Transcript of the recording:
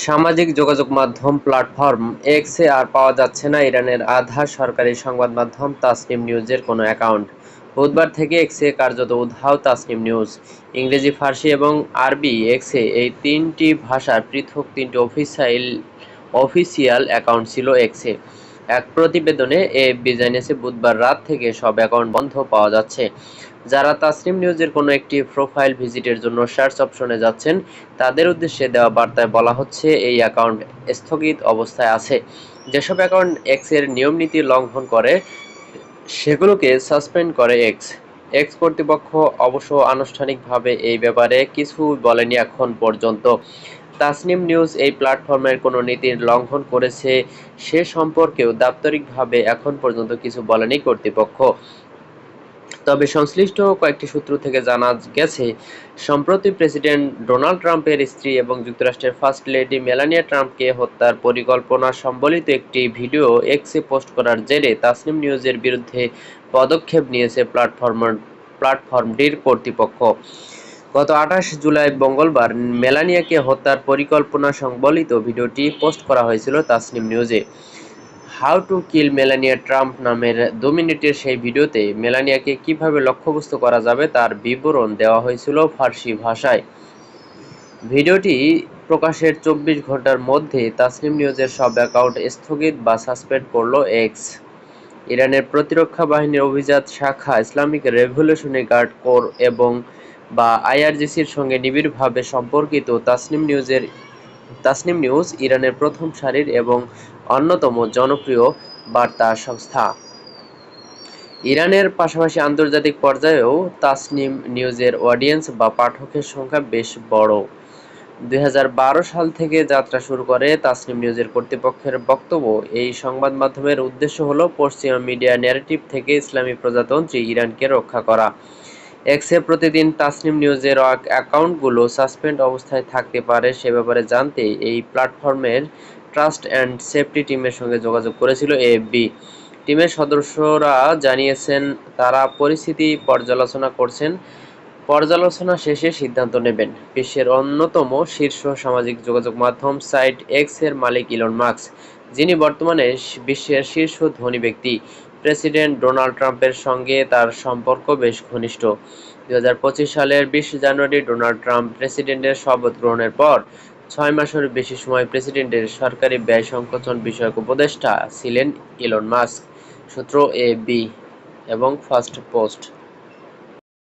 সামাজিক যোগাযোগ মাধ্যম প্ল্যাটফর্ম এক্সে আর পাওয়া যাচ্ছে না ইরানের আধার সরকারি সংবাদ মাধ্যম তাসনিম নিউজের কোনো অ্যাকাউন্ট। বুধবার থেকে এক্সে কার্যত উধাও তাসনিম নিউজ। ইংরেজি, ফার্সি এবং আরবি এক্সে এই তিনটি ভাষার পৃথক তিনটি অফিসিয়াল অ্যাকাউন্ট ছিল এক্সে। এক প্রতিবেদনে এএফপি জানিয়েছে বুধবার রাত থেকে সব অ্যাকাউন্ট বন্ধ পাওয়া যাচ্ছে। যারা তাসনিম নিউজের কোনো একটি প্রোফাইল ভিজিটের জন্য সার্চ অপশনে যাচ্ছেন, তাদের উদ্দেশ্যে দেওয়া বার্তায় বলা হচ্ছে এই অ্যাকাউন্ট স্থগিত অবস্থায় আছে। যেসব অ্যাকাউন্ট এক্সের নিয়মনীতি লঙ্ঘন করে সেগুলোকে সাসপেন্ড করে এক্স। এক্স কর্তৃপক্ষ অবশ্য আনুষ্ঠানিকভাবে এই ব্যাপারে কিছু বলেনি এখন পর্যন্ত। তাসনিম নিউজ এই প্ল্যাটফর্মের কোনো নীতির লঙ্ঘন করেছে সে সম্পর্কেও দাপ্তরিকভাবে এখন পর্যন্ত কিছু বলেনি কর্তৃপক্ষ। তবে সংশ্লিষ্ট কয়েকটি সূত্র থেকে জানা গেছে, সম্প্রতি প্রেসিডেন্ট ডোনাল্ড ট্রাম্পের স্ত্রী এবং যুক্তরাষ্ট্রের ফার্স্ট লেডি মেলানিয়া ট্রাম্পকে হত্যার পরিকল্পনা সম্বলিত একটি ভিডিও এক্সে পোস্ট করার জেরে তাসনিম নিউজের বিরুদ্ধে পদক্ষেপ নিয়েছে প্ল্যাটফর্মটির কর্তৃপক্ষ। গত 28 জুলাই মঙ্গলবার মেলানিয়াকে হত্যার পরিকল্পনা সংবলিত ভিডিওটি পোস্ট করা হয়েছিল তাসনিম নিউজে। How to kill Melania Trump নামের 2 মিনিটের সেই ভিডিওতে মেলানিয়াকে কিভাবে লক্ষ্যবস্তু করা যাবে তার বিবরণ দেওয়া হয়েছিল ফার্সি ভাষায়। ভিডিওটি প্রকাশের 24 ঘন্টার মধ্যে তাসনিম নিউজের সব অ্যাকাউন্ট স্থগিত বা সাসপেন্ড করল এক্স। ইরানের প্রতিরক্ষা বাহিনীর অভিজাত শাখা ইসলামিক রেভলিউশনারি গার্ড কোর এবং বা আইআরজিসির সঙ্গে নিবিড়ভাবে সম্পর্কিত তাসনিম নিউজ ইরানের প্রথম সারির এবং অন্যতম জনপ্রিয় বার্তা সংস্থা। ইরানের পাশাপাশি আন্তর্জাতিক পর্যায়েও তাসনিম নিউজের অডিয়েন্স বা পাঠকের সংখ্যা বেশ বড়। 2012 সাল থেকে যাত্রা শুরু করে তাসনিম নিউজের কর্তৃপক্ষের বক্তব্য, এই সংবাদ মাধ্যমের উদ্দেশ্য হল পশ্চিমা মিডিয়া ন্যারেটিভ থেকে ইসলামী প্রজাতন্ত্রী ইরানকে রক্ষা করা। এক্সে প্রতিদিন তাসনিম নিউজের অ্যাকাউন্টগুলো সাসপেন্ড অবস্থায় থাকতে পারে সে ব্যাপারে জানতে এই প্ল্যাটফর্মের ট্রাস্ট অ্যান্ড সেফটি টিমের সঙ্গে যোগাযোগ করেছিল এএফপি। টিমের সদস্যরা জানিয়েছেন তারা পরিস্থিতি পর্যালোচনা করছেন, পর্যালোচনা শেষে সিদ্ধান্ত নেবেন। বিশ্বের অন্যতম শীর্ষ সামাজিক যোগাযোগ মাধ্যম সাইট এক্স এর মালিক ইলন মাস্ক, যিনি বর্তমানে বিশ্বের শীর্ষ ধনী ব্যক্তি। প্রেসিডেন্ট ডোনাল্ড ট্রাম্পের সঙ্গে তার সম্পর্ক বেশ ঘনিষ্ঠ। 2025 সালের 20 জানুয়ারি ডোনাল্ড ট্রাম্প প্রেসিডেন্টের শপথ গ্রহণের পর 6 মাসের বেশি সময় প্রেসিডেন্টের সরকারি ব্যয় সংকোচন বিষয়ক উপদেষ্টা ছিলেন ইলন মাস্ক। সূত্র এএফপি এবং ফার্স্ট পোস্ট।